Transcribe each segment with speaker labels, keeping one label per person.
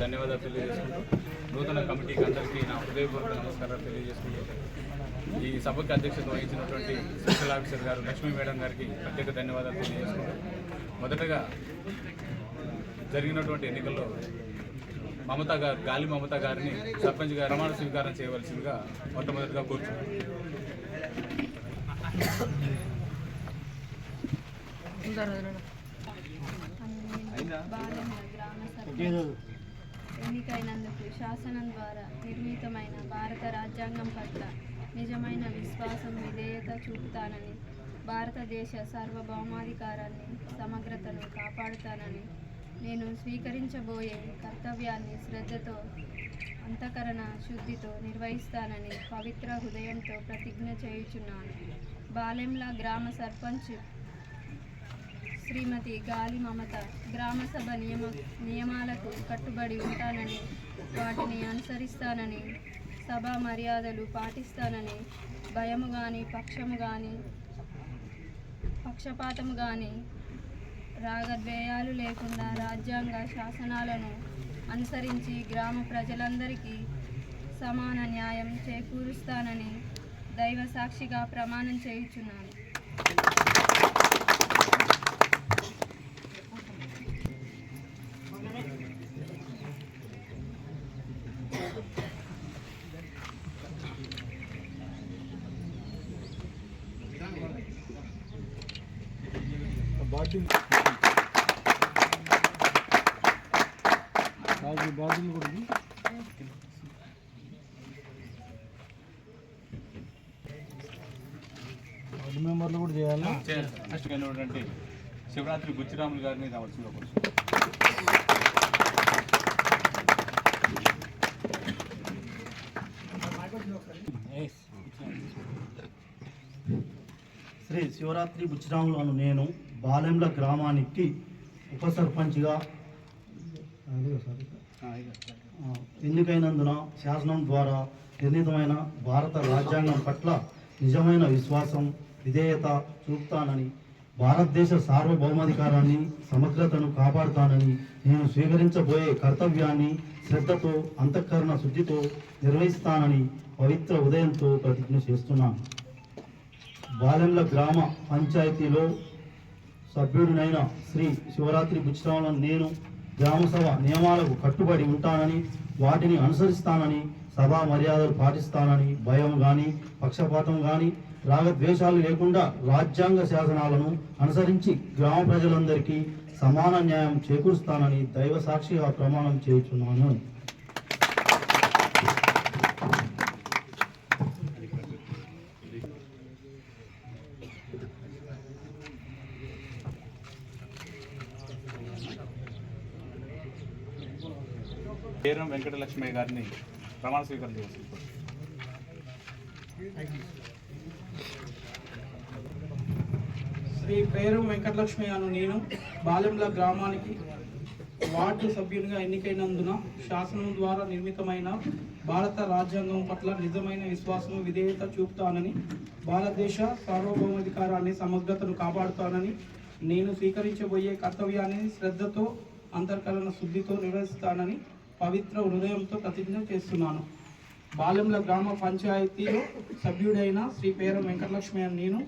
Speaker 1: ధన్యవాదాలు తెలియజేసుకుంటూ నూతన కమిటీకి అందరికీ నా హృదయపూర్వక నమస్కారాలు తెలియజేసుకుంటూ ఈ సభకు అధ్యక్షత వహించినటువంటి స్పెషల్ ఆఫీసర్ గారు లక్ష్మీ మేడం గారికి ప్రత్యేక ధన్యవాదాలు తెలియజేసుకుంటూ మొదటగా జరిగినటువంటి ఎన్నికల్లో గాలి మమత గారిని సర్పంచ్ గారు ప్రమాణ స్వీకారం చేయవలసిందిగా మొట్టమొదటిగా కోరుతున్నాను.
Speaker 2: ఎన్నికైనందుకు శాసనం ద్వారా నిర్మితమైన భారత రాజ్యాంగం పట్ల నిజమైన విశ్వాసం విధేయత చూపుతానని, భారతదేశ సార్వభౌమాధికారాన్ని సమగ్రతను కాపాడుతానని, నేను స్వీకరించబోయే కర్తవ్యాన్ని శ్రద్ధతో అంతఃకరణ శుద్ధితో నిర్వహిస్తానని పవిత్ర హృదయంతో ప్రతిజ్ఞ చేయుచున్నాను. బాలెంల గ్రామ సర్పంచ్ శ్రీమతి గాలి మమత గ్రామసభ నియమాలకు కట్టుబడి ఉంటానని, వాటిని అనుసరిస్తానని, సభా మర్యాదలు పాటిస్తానని, భయము కానీ పక్షపాతము కానీ రాగద్వేయాలు లేకుండా రాజ్యాంగ శాసనాలను అనుసరించి గ్రామ ప్రజలందరికీ సమాన న్యాయం చేకూరుస్తానని దైవ సాక్షిగా ప్రమాణం చేయుచున్నాను.
Speaker 3: మెంబర్లు కూడా చేయాలి.
Speaker 1: శివరాత్రి బుచ్చిరాములు గారిని రావాల్సిందిగా
Speaker 3: శ్రీ శివరాత్రి బుచ్చిరాములు అను నేను బాలెంల గ్రామానికి ఉప సర్పంచ్గా ఎన్నికైనందున శాసనం ద్వారా నిర్ణీతమైన భారత రాజ్యాంగం పట్ల నిజమైన విశ్వాసం విధేయత చూపుతానని, భారతదేశ సార్వభౌమాధికారాన్ని సమగ్రతను కాపాడుతానని, నేను స్వీకరించబోయే కర్తవ్యాన్ని శ్రద్ధతో అంతఃకరణ శుద్ధితో నిర్వహిస్తానని పవిత్ర ఉదయంతో ప్రతిజ్ఞ చేస్తున్నాను. బాలెంల గ్రామ పంచాయతీలో సభ్యుడినైన శ్రీ శివరాత్రి బుచ్చిరాములను నేను గ్రామసభ నియమాలకు కట్టుబడి ఉంటానని, వాటిని అనుసరిస్తానని, సభా మర్యాదలు పాటిస్తానని, భయం కానీ పక్షపాతం కానీ రాగద్వేషాలు లేకుండా రాజ్యాంగ శాసనాలను అనుసరించి గ్రామ ప్రజలందరికీ సమాన న్యాయం చేకూరుస్తానని దైవ సాక్షిగా ప్రమాణం చేయుచున్నాను.
Speaker 1: పేరం వెంకటలక్ష్మి గారిని ప్రమాణ స్వీకారం చేయాల్సింది.
Speaker 4: శ్రీ పేరం వెంకటలక్ష్మి అను నేను బాలెంల గ్రామానికి వార్డు సభ్యునిగా ఎన్నికైనందున శాసనం ద్వారా నిర్మితమైన భారత రాజ్యాంగం పట్ల నిజమైన విశ్వాసము విధేయత చూపుతానని, భారతదేశ సార్వభౌమాధికారాన్ని సమగ్రతను కాపాడుతానని, నేను స్వీకరించబోయే కర్తవ్యాన్ని శ్రద్ధతో అంతఃకరణ శుద్ధితో నిర్వహిస్తానని పవిత్ర హృదయంతో ప్రతిజ్ఞ చేస్తున్నాను. బాలెంల గ్రామ పంచాయతీలో సభ్యుడైన శ్రీ పేరం వెంకటలక్ష్మి అని నేను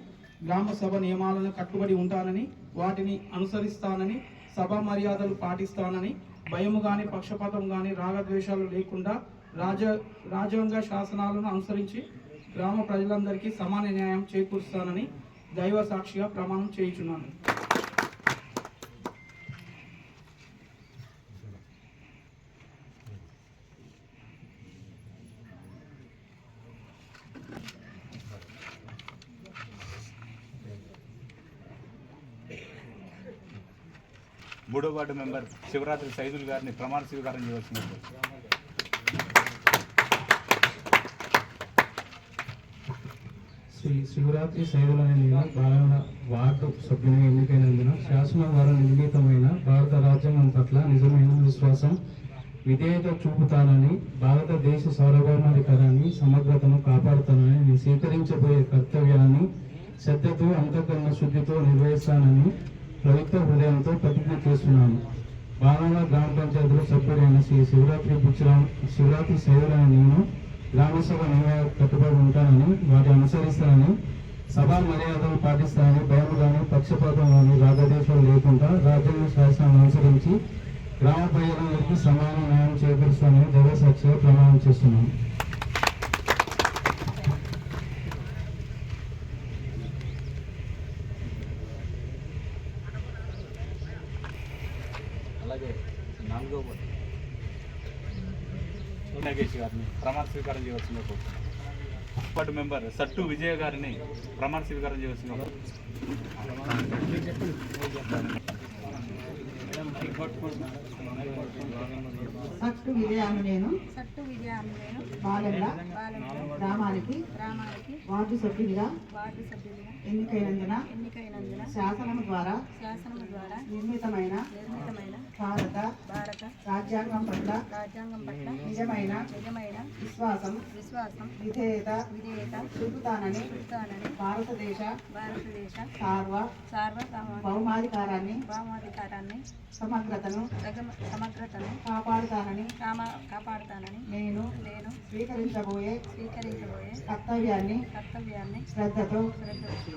Speaker 4: గ్రామ సభ నియమాలను కట్టుబడి ఉంటానని, వాటిని అనుసరిస్తానని, సభా మర్యాదలు పాటిస్తానని, భయము కానీ పక్షపాతం కానీ రాగద్వేషాలు లేకుండా రాజ్యాంగ శాసనాలను అనుసరించి గ్రామ ప్రజలందరికీ సమాన న్యాయం చేకూరుస్తానని దైవ సాక్షిగా ప్రమాణం చేయుచున్నాను.
Speaker 1: మూడో వార్డు మెంబర్ శివరాత్రి సైదుల్ గారిని ప్రమాణ స్వీకారం చేయవలసింది.
Speaker 5: శ్రీ శివరాత్రి సైదుల్ అనే నేను బాలెంల వార్డు సభ్యునిగా ఎన్నికైనందున శాసనం ద్వారా నిర్మితమైన భారత రాజ్యాంగం పట్ల నిజమైన విశ్వాసం విధేయత చూపుతానని, భారతదేశ సార్వభౌమాధికారాన్ని సమగ్రతను కాపాడుతానని, నేను స్వీకరించబోయే కర్తవ్యాన్ని శ్రద్ధతో అంతఃకరణ శుద్ధితో నిర్వహిస్తానని పవిత్ర హృదయంతో ప్రతిజ్ఞ చేస్తున్నాను. బాలనగర్ గ్రామ పంచాయతీలో సభ్యుడైన శ్రీ శివరాత్రి సేవలైన నేను గ్రామసభ నియమాలకు కట్టుబడి ఉంటానని వాటి అనుసరిస్తానని సభా మర్యాదలు పాటిస్తానని భయం కానీ పక్షపాతం కానీ రాగదేశాలు లేకుండా రాజ్యాంగ శాసనాన్ని అనుసరించి గ్రామ ప్రజలందరికీ సమాన న్యాయం చేకూరుస్తానని దైవ సాక్షిగా ప్రమాణం చేస్తున్నాను.
Speaker 1: అలాగే 4వ నాగేష్ గారిని ప్రమాణ స్వీకారం చేయవలసిందిగా కోరుతున్నాను. వార్డు మెంబర్ సట్టు విజయ గారిని ప్రమాణ స్వీకారం చేయవలసిందిగా
Speaker 6: సట్టు విజయాను నేను బాలెంల గ్రామానికి వార్డు సభ్యులుగా ఎన్నికైనందున శాసనము ద్వారా నిర్మితమైన భారత రాజ్యాంగం పట్ల నిజమైన విశ్వాసం విధేయత చూపుతానని భారతదేశ భౌమాధికారాన్ని సమగ్రతను కాపాడుతానని నేను స్వీకరించబోయే కర్తవ్యాన్ని శ్రద్ధతో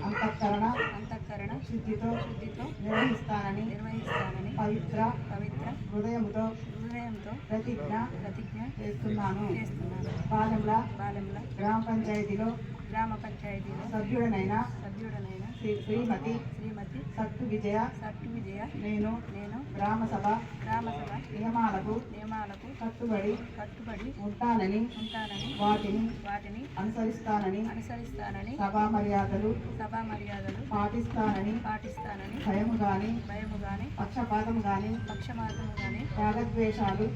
Speaker 6: అంతఃకరణ శుద్ధితో నిర్వహిస్తానని పవిత్ర హృదయంతో ప్రతిజ్ఞ చేస్తున్నాను. బాలెంల గ్రామ పంచాయతీలో సభ్యుడనైన శ్రీమతి సట్టు విజయ నేను గ్రామ సభ నియమాలకు కట్టుబడి ఉంటానని వాటిని అనుసరిస్తానని సభా మర్యాదలు పాటిస్తానని భయము గాని పక్షపాతం గాని రాగద్వేషాలు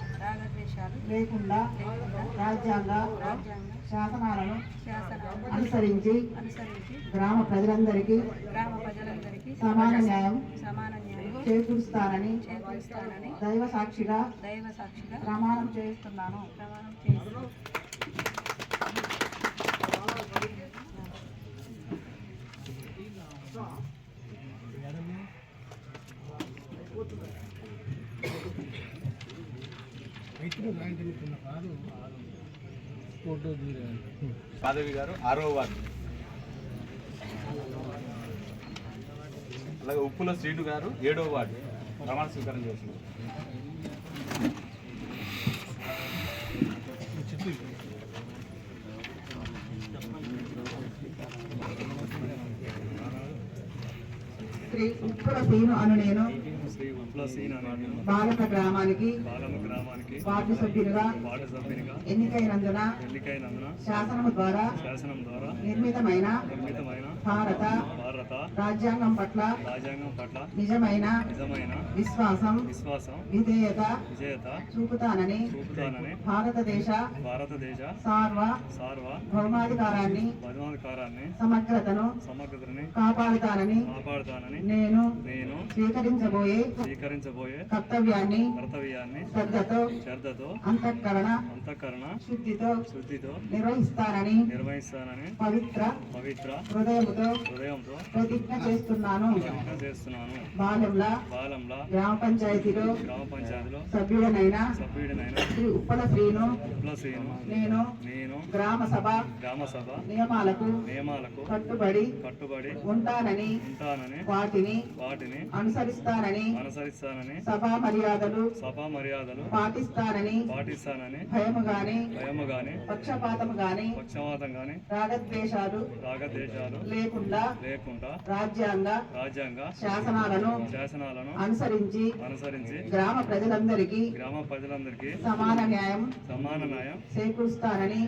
Speaker 6: లేకుండా రాజ్యాంగ శాసనాలను అనుసరించి గ్రామ ప్రజలందరికీ సమాన న్యాయం చేకూరుస్తానని దైవ సాక్షిగా ప్రమాణం చేస్తున్నాను.
Speaker 1: మాధవి గారు 6వ వార్డు, అలాగే ఉప్పుల శ్రీను గారు 7వ వార్డు ప్రమాణ స్వీకారం చేస్తున్నారు.
Speaker 6: శ్రీ ఉప్పుల శ్రీను అను నేను బాలక గ్రామానికి వార్డు సభ్యులుగా ఎన్నికైనందున శాసనము ద్వారా నిర్మితమైన భారత రాజ్యాంగం పట్ల నిజమైన విశ్వాసం విధేయత చూపుతానని భారతదేశ భౌమాధికారాన్ని సమగ్రతను కాపాడుతానని నేను స్వీకరించబోయే కర్తవ్యాన్ని శ్రద్ధతో అంతఃకరణ శుద్ధితో నిర్వహిస్తానని పవిత్ర హృదయంతో ప్రతిజ్ఞ చేస్తున్నాను. బాలెంల గ్రామ పంచాయతీలో సభ్యుడనైన శ్రీ ఉప్పల శ్రీను నేను గ్రామ సభ నియమాలకు కట్టుబడి ఉంటానని వాటిని అనుసరిస్తానని సభా మర్యాదలు పాటిస్తానని భయము గాని పక్షపాతం గాని రాగద్వేషాలు లేకుండా రాజ్యాంగ శాసనాలను అనుసరించి గ్రామ ప్రజలందరికీ సమాన న్యాయం చేకూరుస్తానని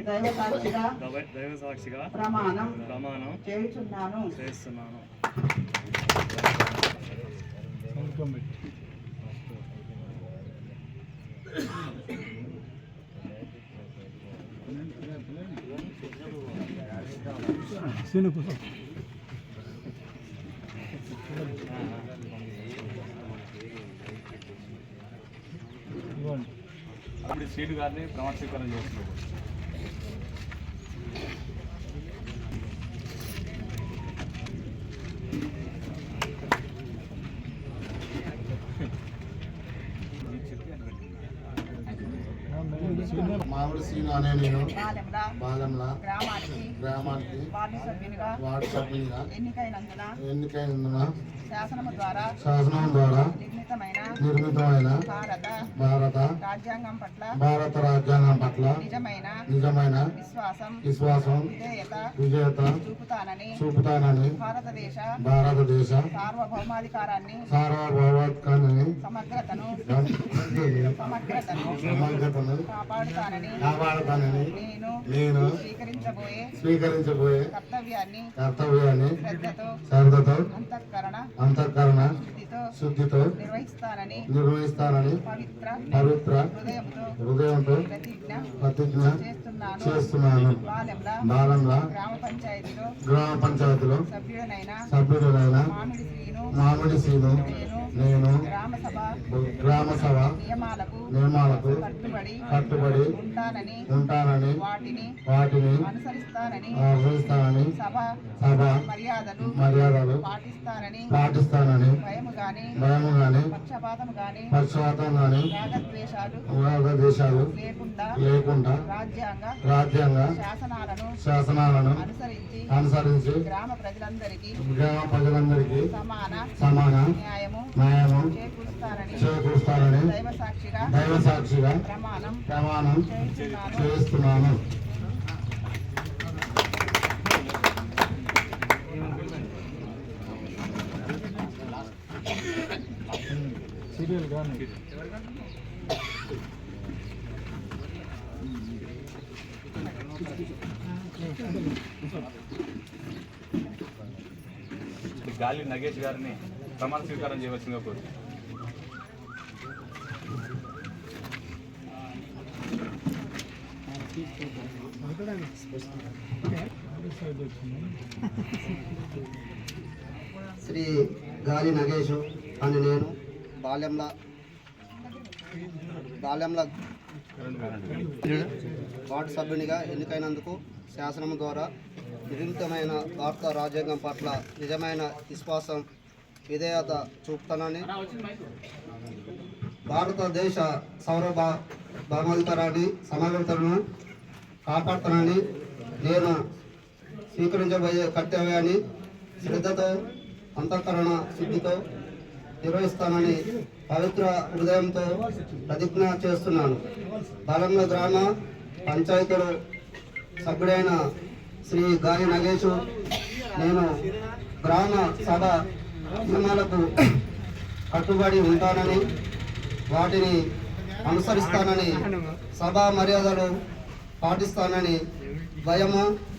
Speaker 6: దైవ సాక్షిగా ప్రమాణం చేస్తున్నాను.
Speaker 1: అప్పుడు శ్రీను గారిని ప్రమాణ స్వీకారం చేస్తున్నారు.
Speaker 7: మామిడి సీను అనే నేను
Speaker 6: బాలెంల
Speaker 7: బాలంల
Speaker 6: గ్రామానికి
Speaker 7: గ్రామానికి
Speaker 6: వార్డు సభ్యునిగా
Speaker 7: ఎన్నికైనందున
Speaker 6: శాసనము ద్వారా
Speaker 7: శాసనం ద్వారా నిర్మితమైన
Speaker 6: భారత
Speaker 7: రాజ్యాంగం పట్ల
Speaker 6: నిజమైన
Speaker 7: విశ్వాసం విజేత చూపుతానని భారతదేశ
Speaker 6: సార్వభౌమాధికారాన్ని సమగ్రతను
Speaker 7: కాపాడుతానని నేను స్వీకరించబోయే కర్తవ్యాన్ని శ్రద్ధతో అంతఃకరణ శుద్ధితో నిర్వహిస్తానని పవిత్ర హృదయంతో ప్రతిజ్ఞ చేస్తున్నాను. బాలంల గ్రామ పంచాయతీలో సభ్యుడైన మామిడి సీను నేను గ్రామ సభ నియమాలకు కట్టుబడి ఉంటానని వాటిని అనుసరిస్తానని సభ మర్యాదలు పాటిస్తానని భయము గాని పక్షపాతం గాని రాగద్వేషాలు లేకుండా రాజ్యాంగ శాసనాలను అనుసరించి గ్రామ ప్రజలందరికీ సమాన న్యాయము చేకూరుస్తానని దైవ సాక్షిగా ప్రమాణం చేస్తున్నాను.
Speaker 1: గాలి నగేష్ గారిని ప్రమాణ స్వీకారం చేయవలసిందిగా కోరుతున్నాను.
Speaker 8: శ్రీ గాలి నగేషు అని నేను బాల్యంల వార్డు సభ్యునిగా ఎన్నికైనందుకు శాసనం ద్వారా నిర్మితమైన భారత రాజ్యాంగం పట్ల నిజమైన విశ్వాసం విధేయత చూపుతానని భారతదేశ సార్వభౌమాధికారాన్ని సమగ్రతను కాపాడుతానని నేను స్వీకరించబోయే కర్తవ్యాన్ని శ్రద్ధతో అంతఃకరణ శుద్ధితో నిర్వహిస్తానని పవిత్ర హృదయంతో ప్రతిజ్ఞ చేస్తున్నాను. బాలంల గ్రామ పంచాయతీలో సభ్యుడైన శ్రీ గాలి నగేషు నేను గ్రామ సభ నియమాలకు కట్టుబడి ఉంటానని వాటిని అనుసరిస్తానని సభా మర్యాదలు పాటిస్తానని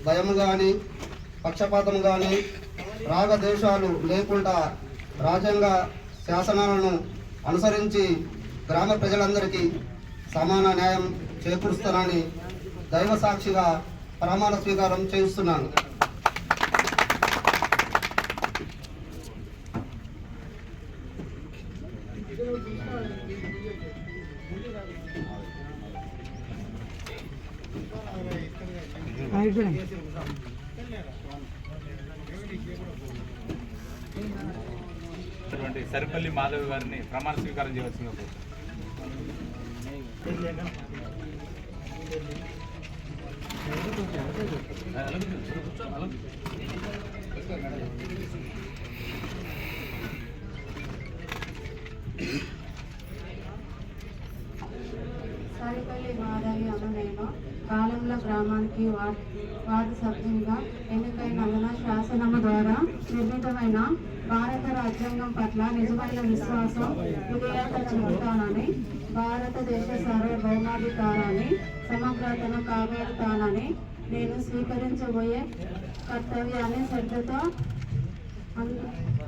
Speaker 8: భయము కానీ పక్షపాతం కానీ రాగద్వేషాలు లేకుండా రాజ్యాంగ శాసనాలను అనుసరించి గ్రామ ప్రజలందరికీ సమాన న్యాయం చేకూరుస్తానని దైవ సాక్షిగా ప్రమాణ స్వీకారం చేస్తున్నాను.
Speaker 1: సరిపల్లి మాధవ్ గారిని ప్రమాణ స్వీకారం చేయవలసిందిగా కోరుతున్నాను.
Speaker 2: సరిపల్లి మాధవి అను నేను బాలంల గ్రామానికి వార్డు సభ్యునిగా ఎన్నికైనందున శాసనము ద్వారా నిర్మితమైన భారత రాజ్యాంగం పట్ల నిజమైన విశ్వాసం విధేయత చూపుతానని భారతదేశ సార్వభౌమాధికారాన్ని సమగ్రతను కాపాడుతానని నేను స్వీకరించబోయే కర్తవ్యాన్ని శ్రద్ధతో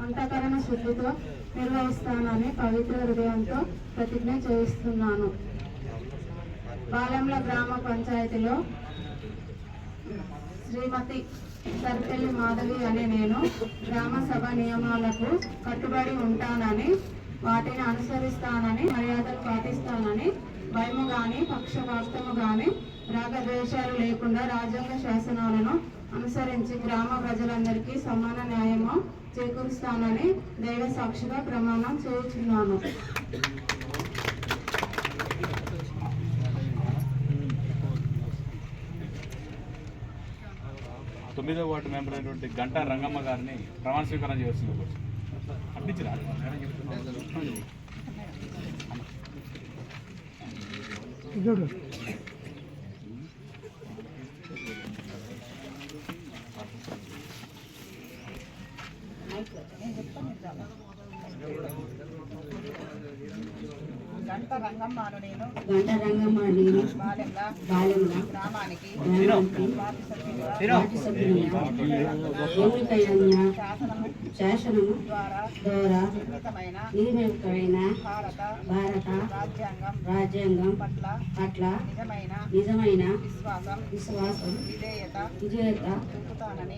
Speaker 2: అంతఃకరణ శుద్ధితో నిర్వహిస్తానని పవిత్ర హృదయంతో ప్రతిజ్ఞ చేస్తున్నాను. బాలంల గ్రామ పంచాయతీలో శ్రీమతి సరిపల్లి మాధవి అనే నేను గ్రామ సభ నియమాలకు కట్టుబడి ఉంటానని వాటిని అనుసరిస్తానని మర్యాదలు పాటిస్తానని భయము కానీ పక్షపాతము కానీ రాగద్వేషాలు లేకుండా రాజ్యాంగ శాసనాలను అనుసరించి గ్రామ ప్రజలందరికీ సమాన న్యాయము చేకూరుస్తానని దైవ సాక్షిగా ప్రమాణం చేయుచున్నాను.
Speaker 1: 9వ వార్డు మెంబర్ అయినటువంటి గంటా రంగమ్మ గారిని ప్రమాణ స్వీకారం చేస్తుంది.
Speaker 7: గంట రంగమ్మ అను నేను
Speaker 2: బాలెంల
Speaker 7: గ్రామానికి
Speaker 2: వార్డు సభ్యునిగా ఎన్నికైనందున శాసనము
Speaker 7: ద్వారా
Speaker 2: ద్వారా
Speaker 7: నిర్మితమైన
Speaker 2: భారత
Speaker 7: రాజ్యాంగం
Speaker 2: పట్ల
Speaker 7: నిజమైన
Speaker 2: విశ్వాసం
Speaker 7: విధేయత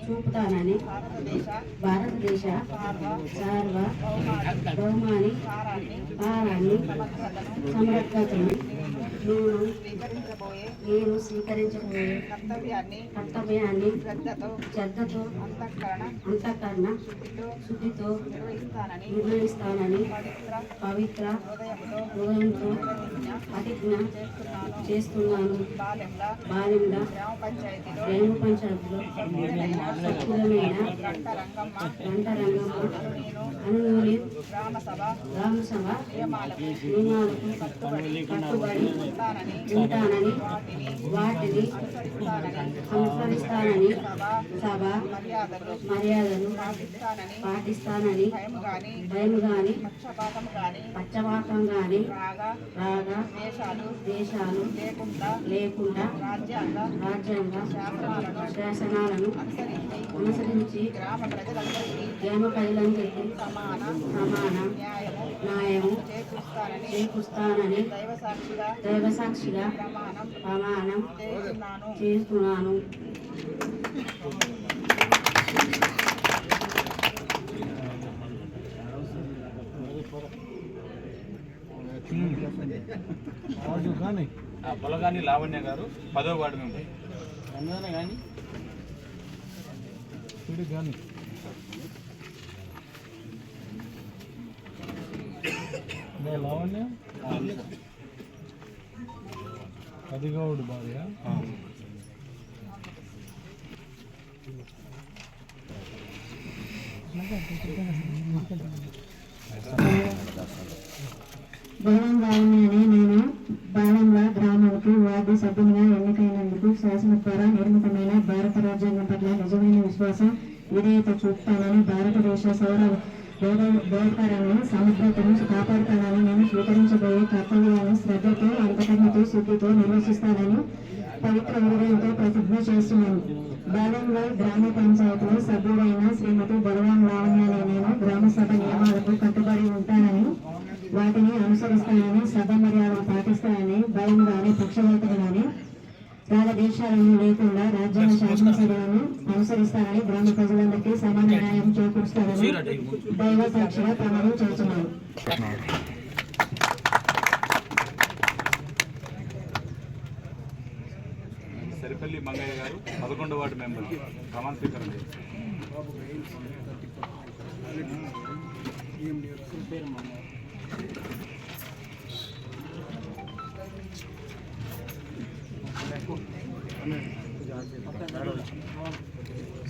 Speaker 2: చూపుతానని భారతదేశ సార్వభౌమాన్ని సమగ్రతను నేను స్వీకరించబోయే కర్తవ్యాన్ని శ్రద్ధతో అంతఃకరణ శుద్ధితో నిర్వహిస్తానని పవిత్ర హృదయంతో ప్రతిజ్ఞ చేస్తున్నాను. బాలెంల గ్రామ పంచాయతీలో సభ్యులమైన గంటరంగమ్మ అనునూరి గ్రామసభ నియమాలకు కట్టుబడి ఉంటానని వాటిని అనుసరిస్తానని సభ మర్యాదలు పాటిస్తానని భయము గాని పక్షపాతం గాని రాగా దేశాలు లేకుండా రాజ్యాంగ శాసనాలను అనుసరించి గ్రామ ప్రజలందరికీ సమాన న్యాయము చేకూరుస్తానని దైవసాక్షిగా ప్రమాణం చేస్తున్నాను.
Speaker 1: పొలగాని లావణ్య గారు 10వ వార్డు మెంబర్.
Speaker 5: లావణ్య 10వ వార్డు భార్య.
Speaker 2: నేను బాలెంల గ్రామానికి వార్డు సభ్యునిగా ఎన్నికైనందుకు శాసనం ద్వారా నిర్మితమైన భారత రాజ్యాంగం పట్ల నిజమైన విశ్వాసం విధేయత చూపుతానని భారతదేశ వ్యవహారాన్ని సమగ్రతను కాపాడుతానని నేను స్వీకరించబోయే కర్తవ్యాన్ని శ్రద్ధతో అంతఃకరణతో శుద్ధితో నిర్వహిస్తానని పవిత్ర హృదయంతో ప్రతిజ్ఞ చేస్తున్నాను. బాలెంల గ్రామ పంచాయతీలో సభ్యుడైన శ్రీమతి బలవాన్ లావణ్య నేను గ్రామ సభ నియమాలకు కట్టుబడి ఉంటానని వాటిని అనుసరిస్తానని సభ మర్యాదలు పాటిస్తానని భయం గాని పక్షపాతం గాని రాగదేశాలను లేకుండా రాజ్యాంగ శాసనసభలను అనుసరిస్తానని గ్రామ ప్రజలందరికీ సమాన న్యాయం చేకూరుస్తానని దైవ సాక్షిగా ప్రమాణం చేస్తున్నాను.
Speaker 1: సరిపల్లి మంగయ్య గారు 11వ వార్డు మెంబర్ ప్రమాణ స్వీకారం చేస్తారు.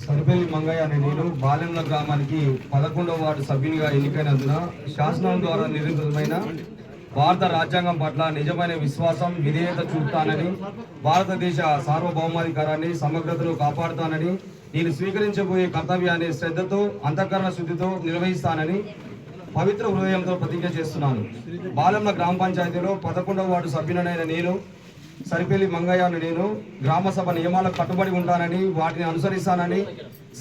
Speaker 8: సరిపల్లి మంగయ్య అనే నేను బాలెంల గ్రామానికి 11వ వార్డు సభ్యునిగా ఎన్నికైనందున శాసనం ద్వారా నిర్మితమైన భారత రాజ్యాంగం పట్ల నిజమైన విశ్వాసం విధేయత చూపుతానని భారతదేశ సార్వభౌమాధికారాన్ని సమగ్రతను కాపాడుతానని నేను స్వీకరించబోయే కర్తవ్యాన్ని శ్రద్ధతో అంతఃకరణ శుద్ధితో నిర్వహిస్తానని పవిత్ర హృదయంతో ప్రతిజ్ఞ చేస్తున్నాను. బాలెంల గ్రామ పంచాయతీలో 11వ వార్డు సభ్యునైన నేను సరిపల్లి మంగయ్య నేను గ్రామ సభ నియమాలకు కట్టుబడి ఉంటానని వాటిని అనుసరిస్తానని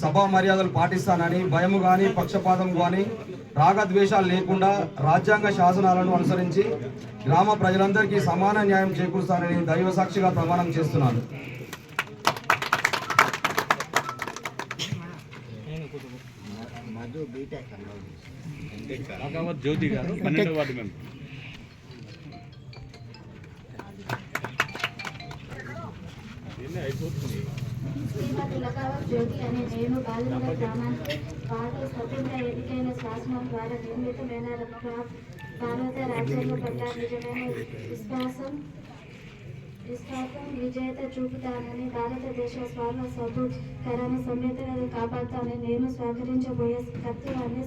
Speaker 8: సభా మర్యాదలు పాటిస్తానని భయము గాని పక్షపాతం గాని రాగద్వేషాలు లేకుండా రాజ్యాంగ శాసనాలను అనుసరించి గ్రామ ప్రజలందరికీ సమాన న్యాయం చేకూరుస్తానని దైవ సాక్షిగా ప్రమాణం చేస్తున్నాను.
Speaker 1: జ్యోతి గారు 12వ వార్డు మెంబర్.
Speaker 2: శ్రీమతి లకావత్ జ్యోతి అనే నేను బాలెంల గ్రామానికి వార్డు సభ్యునిగా ఎన్నికైన శాసనం ద్వారా నిర్మితమైన భారత రాజ్యాంగం పట్ల నిజమైన విశ్వాసం విశ్వాసం విజేత చూపుతానని భారతదేశ స్వార్థకరాన్ని సమ్యతను కాపాడుతానని నేను స్వీకరించబోయే కర్తవ్యాన్ని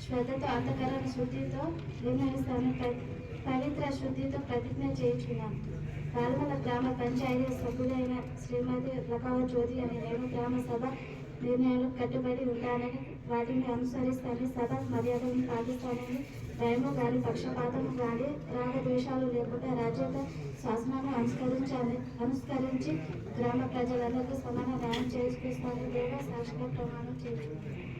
Speaker 2: శ్రద్ధతో అంతఃకరణ శుద్ధితో నిర్వహిస్తాను. పవిత్ర శుద్ధితో ప్రతిజ్ఞ చేయించున్నాను. పాల్మల గ్రామ పంచాయతీ సభ్యులైన శ్రీమతి లకావ జ్యోతి అని నేను గ్రామ సభ నిర్ణయాలకు కట్టుబడి ఉంటానని వాటిని అనుసరిస్తానని సభ మర్యాదలను పాటిస్తానని భయము కానీ పక్షపాతము కానీ రాగద్వేషాలు లేకుండా రాజ్యాంగ శాసనాన్ని అనుసరించి గ్రామ ప్రజలందరికీ సమాన న్యాయం చేసుకొస్తానని దేవ సాక్షిగా ప్రమాణం చేస్తున్నాను.